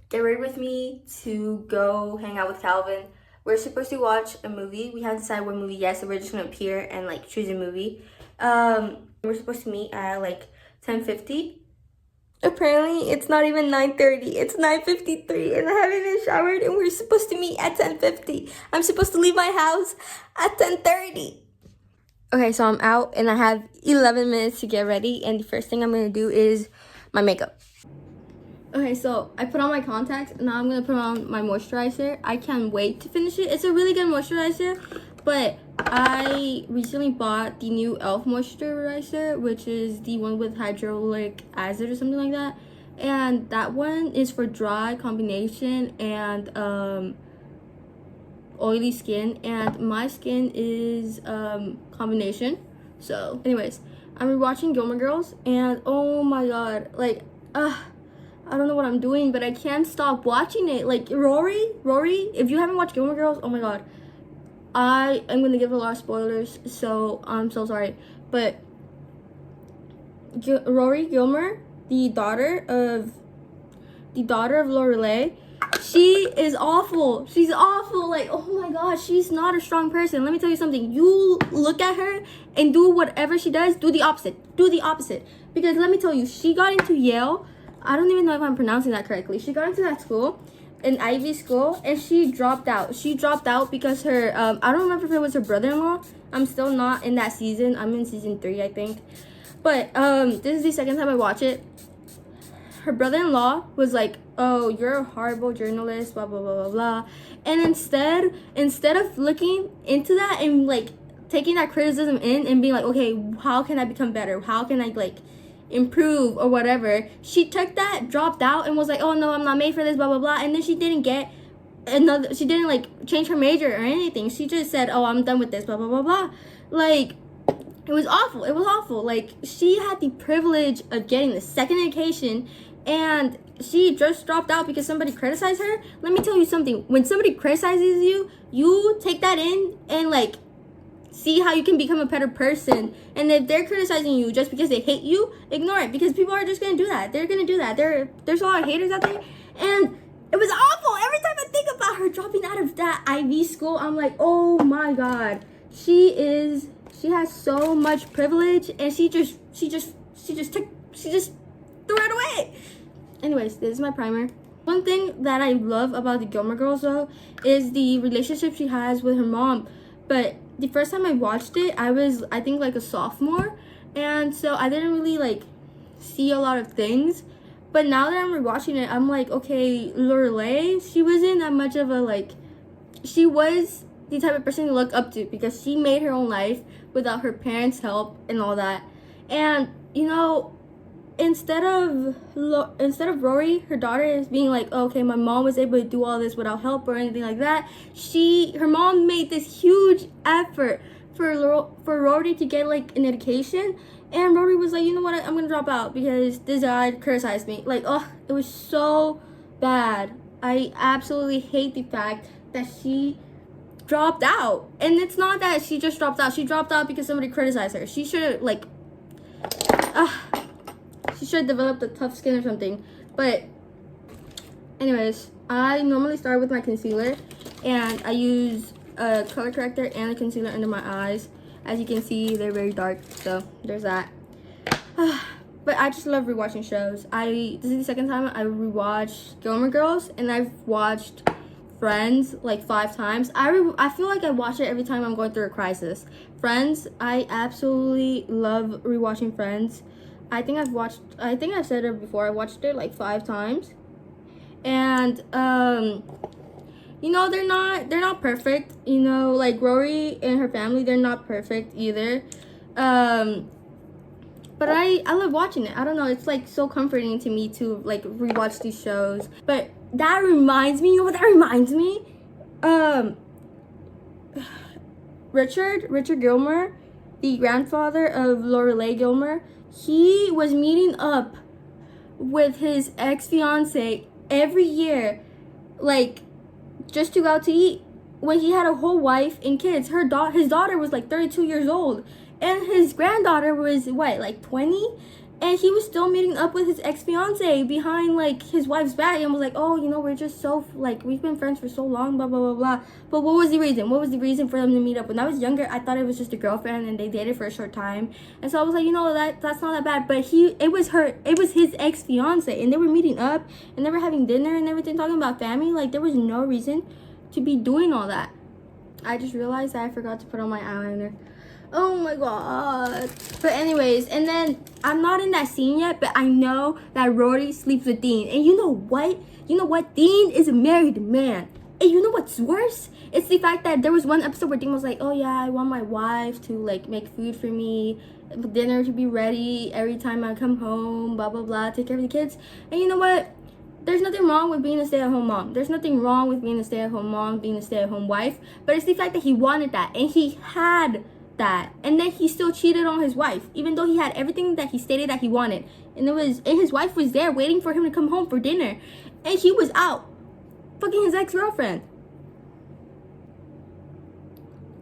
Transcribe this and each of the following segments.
get ready with me to go hang out with Calvin. We're supposed to watch a movie. We haven't decided what movie yet, so we're just gonna appear and like choose a movie. We're supposed to meet at like 10:50. Apparently, it's not even 9:30. It's 9:53, and I haven't even showered. And we're supposed to meet at 10:50. I'm supposed to leave my house at 10:30. Okay, so I'm out, and I have 11 minutes to get ready. And the first thing I'm gonna do is my makeup. Okay, so I put on my contacts, and now I'm gonna put on my moisturizer. I can't wait to finish it. It's a really good moisturizer, but I recently bought the new e.l.f. moisturizer, which is the one with hyaluronic acid or something like that. And that one is for dry combination and oily skin, and my skin is combination. So anyways, I'm rewatching Gilmore Girls, and oh my god, like I don't know what I'm doing, but I can't stop watching it. Like Rory, if you haven't watched Gilmore Girls, oh my god, I am gonna give a lot of spoilers, so I'm so sorry. But Rory Gilmore, the daughter of Lorelai, she is awful. She's awful. Like, oh my god, she's not a strong person. Let me tell you something. You look at her and do whatever she does, do the opposite. Do the opposite. Because let me tell you, she got into Yale. I don't even know if I'm pronouncing that correctly. She got into that school, an Ivy school, and she dropped out. She dropped out because her, I don't remember if it was her brother-in-law. I'm still not in that season. I'm in season 3, I think. But this is the second time I watch it. Her brother-in-law was like, oh, you're a horrible journalist, blah, blah, blah, blah, blah. And instead of looking into that and like taking that criticism in and being like, okay, how can I become better? How can I like improve or whatever? She took that, dropped out, and was like, oh no, I'm not made for this, blah, blah, blah. And then she didn't get another, she didn't like change her major or anything. She just said, oh, I'm done with this, blah, blah, blah, blah. Like, it was awful. It was awful. Like, she had the privilege of getting the second education, and she just dropped out because somebody criticized her. Let me tell you something. When somebody criticizes you, you take that in and like see how you can become a better person. And if they're criticizing you just because they hate you, ignore it, because people are just gonna do that. They're gonna do that. There's a lot of haters out there, and it was awful. Every time I think about her dropping out of that Ivy school, I'm like, oh my god, she has so much privilege, and she just threw it away. Anyways, this is my primer. One thing that I love about the Gilmore Girls though is the relationship she has with her mom. But the first time I watched it, I was, I think, like a sophomore, and so I didn't really like see a lot of things. But now that I'm rewatching it, I'm like, okay, Lorelai, she wasn't that much of a like, she was the type of person to look up to because she made her own life without her parents' help and all that. And you know, instead of Rory, her daughter, is being like, okay, my mom was able to do all this without help or anything like that, her mom made this huge effort for Rory to get like an education, and Rory was like, you know what, I'm gonna drop out because this guy criticized me. Like, oh, it was so bad. I absolutely hate the fact that she dropped out. And it's not that she just dropped out. She dropped out because somebody criticized her. She should like she should have developed a tough skin or something. But anyways, I normally start with my concealer, and I use a color corrector and a concealer under my eyes. As you can see, they're very dark, so there's that. But I just love rewatching shows. This is the second time I rewatched Gilmore Girls, and I've watched Friends like 5 times. I feel like I watch it every time I'm going through a crisis. Friends, I absolutely love rewatching Friends. I think I've said it before, I watched it like 5 times. And you know, they're not perfect. You know, like Rory and her family, they're not perfect either. But I love watching it. I don't know, it's like so comforting to me to like rewatch these shows. But that reminds me, you know what that reminds me? Richard Gilmore, the grandfather of Lorelai Gilmore, he was meeting up with his ex-fiance every year, like, just to go out to eat, when he had a whole wife and kids. His daughter was like 32 years old, and his granddaughter was what, like 20? And he was still meeting up with his ex-fiance behind, like, his wife's back, and was like, oh, you know, we're just so, like, we've been friends for so long, blah, blah, blah, blah. But what was the reason? What was the reason for them to meet up? When I was younger, I thought it was just a girlfriend, and they dated for a short time. And so I was like, you know, that's not that bad. But it was his ex-fiance, and they were meeting up, and they were having dinner and everything, talking about family. Like, there was no reason to be doing all that. I just realized that I forgot to put on my eyeliner. Oh my god. But anyways, and then I'm not in that scene yet, but I know that Rory sleeps with Dean. And you know what? Dean is a married man. And you know what's worse? It's the fact that there was one episode where Dean was like, oh yeah, I want my wife to, like, make food for me, dinner to be ready every time I come home, blah blah blah, take care of the kids. And you know what? There's nothing wrong with being a stay-at-home mom. There's nothing wrong with being a stay-at-home mom, being a stay-at-home wife. But it's the fact that he wanted that, and he had that, and then he still cheated on his wife, even though he had everything that he stated that he wanted. And his wife was there waiting for him to come home for dinner, and he was out fucking his ex-girlfriend.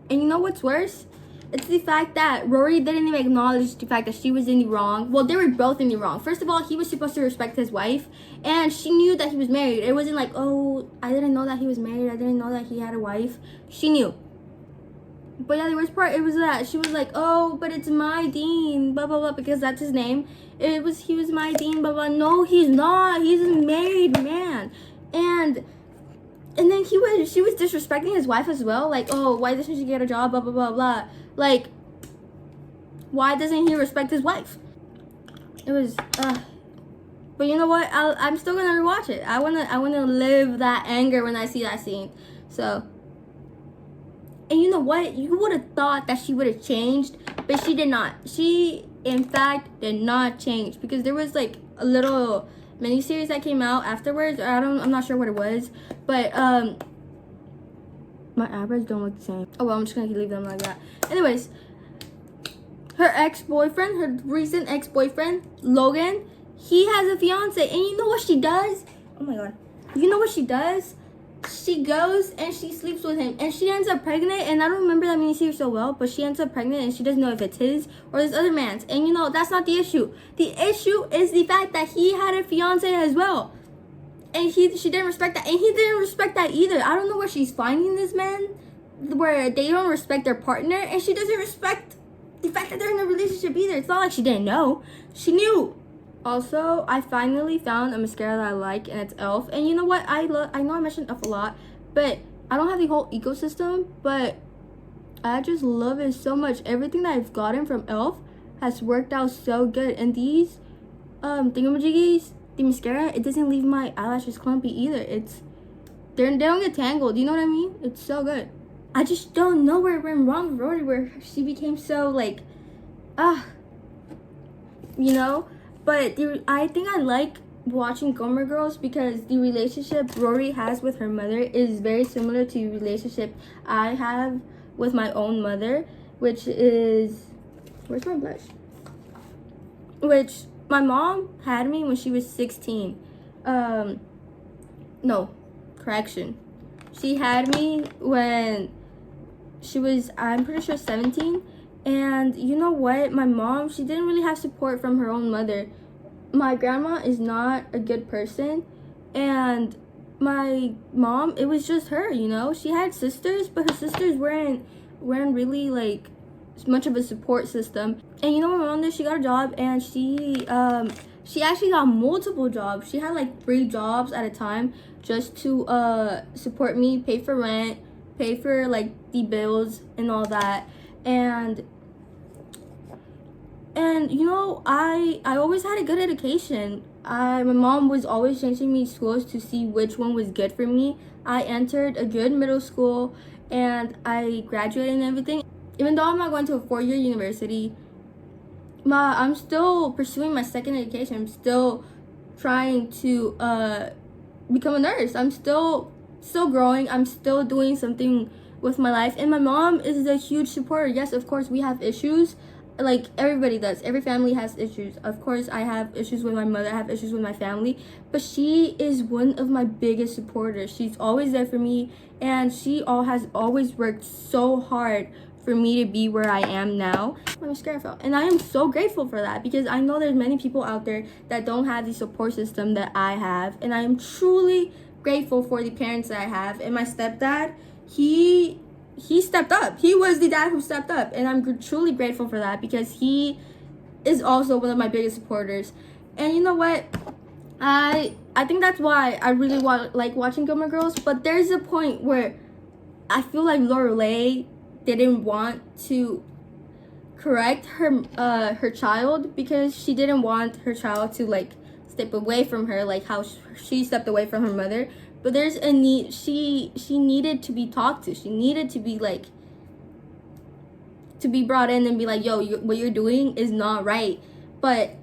And you know what's worse? It's the fact that Rory didn't even acknowledge the fact that she was in the wrong. Well, they were both in the wrong. First of all, he was supposed to respect his wife, and she knew that he was married. It wasn't like, oh, I didn't know that he was married, I didn't know that he had a wife. She knew. But yeah, the worst part, it was that she was like, oh, but it's my Dean, blah blah blah, because that's his name. He was my Dean, blah blah. No, he's not. He's a married man. And then she was disrespecting his wife as well. Like, oh, why doesn't she get a job, blah blah blah blah. Like, why doesn't he respect his wife? It was but you know what? I'm still gonna rewatch it. I wanna live that anger when I see that scene. So, and you know what? You would have thought that she would have changed, but she did not. She, in fact, did not change, because there was like a little miniseries that came out afterwards. I'm not sure what it was, but my eyebrows don't look the same. Oh well, I'm just gonna leave them like that. Anyways, her recent ex-boyfriend, Logan, he has a fiance, and you know what she does? Oh my god. You know what she does? She goes and she sleeps with him, and she ends up pregnant. And I don't remember that miniseries so well, but she ends up pregnant, and she doesn't know if it's his or this other man's. And you know, that's not the issue. The issue is the fact that he had a fiance as well, and she didn't respect that, and he didn't respect that either. I don't know where she's finding this man, where they don't respect their partner, and she doesn't respect the fact that they're in a relationship either. It's not like she didn't know. She knew. Also, I finally found a mascara that I like, and it's e.l.f. And you know what? I know I mentioned e.l.f. a lot, but I don't have the whole ecosystem, but I just love it so much. Everything that I've gotten from e.l.f. has worked out so good. And these thingamajiggies, the mascara, it doesn't leave my eyelashes clumpy either. They don't get tangled. You know what I mean? It's so good. I just don't know where it went wrong with Rory, where she became so like, you know. But I think I like watching Gilmore Girls because the relationship Rory has with her mother is very similar to the relationship I have with my own mother, which is, where's my blush? Which my mom had me when she was 16. No, correction. She had me when she was, I'm pretty sure, 17. And you know what? My mom, she didn't really have support from her own mother. My grandma is not a good person. And my mom, it was just her, you know? She had sisters, but her sisters weren't really, like, much of a support system. And you know what my mom did? She got a job, and she actually got multiple jobs. She had, like, 3 jobs at a time just to support me, pay for rent, pay for, like, the bills and all that. And you know, I always had a good education. My mom was always changing me schools to see which one was good for me. I entered a good middle school, and I graduated and everything. Even though I'm not going to a 4-year university, I'm still pursuing my second education. I'm still trying to become a nurse. I'm still growing. I'm still doing something with my life. And my mom is a huge supporter. Yes, of course, we have issues. Like, everybody does. Every family has issues. Of course, I have issues with my mother. I have issues with my family. But she is one of my biggest supporters. She's always there for me. And she has always worked so hard for me to be where I am now. My mascara fell. And I am so grateful for that, because I know there's many people out there that don't have the support system that I have, and I am truly grateful for the parents that I have. And my stepdad, he stepped up. He was the dad who stepped up, and I'm truly grateful for that, because he is also one of my biggest supporters. And you know what? I think that's why I really like watching Gilmore Girls. But there's a point where I feel like Lorelai didn't want to correct her child, because she didn't want her child to like step away from her, like how she stepped away from her mother. But there's a need. She needed to be talked to. She needed to be like, to be brought in and be like, yo, what you're doing is not right. But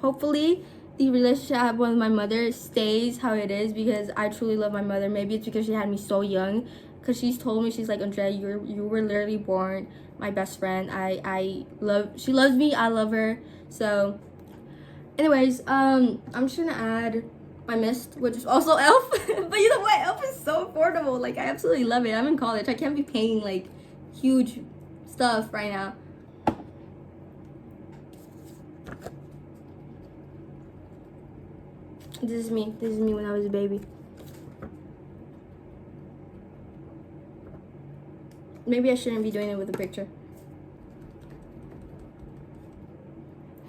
hopefully the relationship I have with my mother stays how it is, because I truly love my mother. Maybe it's because she had me so young, because she's told me, she's like, Andrea, you were literally born my best friend. She loves me, I love her. So anyways, I'm just gonna add my mist, which is also Elf. But you know what, Elf is so affordable. Like, I absolutely love it. I'm in college, I can't be paying like huge stuff right now. This is me when I was a baby. Maybe I shouldn't be doing it with a picture.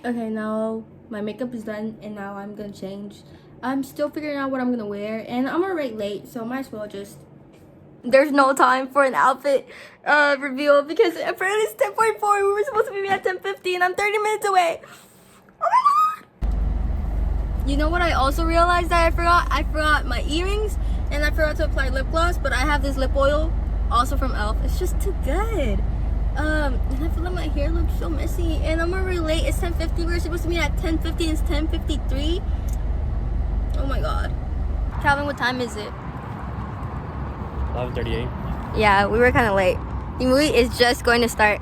Okay, now my makeup is done, and now I'm gonna change. I'm still figuring out what I'm gonna wear, and I'm already late, so might as well just... There's no time for an outfit reveal, because apparently it's 10:44. We were supposed to be at 10:50, and I'm 30 minutes away. Oh my god! You know what I also realized that I forgot? I forgot my earrings, and I forgot to apply lip gloss, but I have this lip oil, also from Elf. It's just too good. And I feel like my hair looks so messy, and I'm already late. It's 10:50. We were supposed to meet at 10:50. It's 10:53. Oh my god. Calvin, what time is it? 11:38. Yeah, we were kind of late. The movie is just going to start.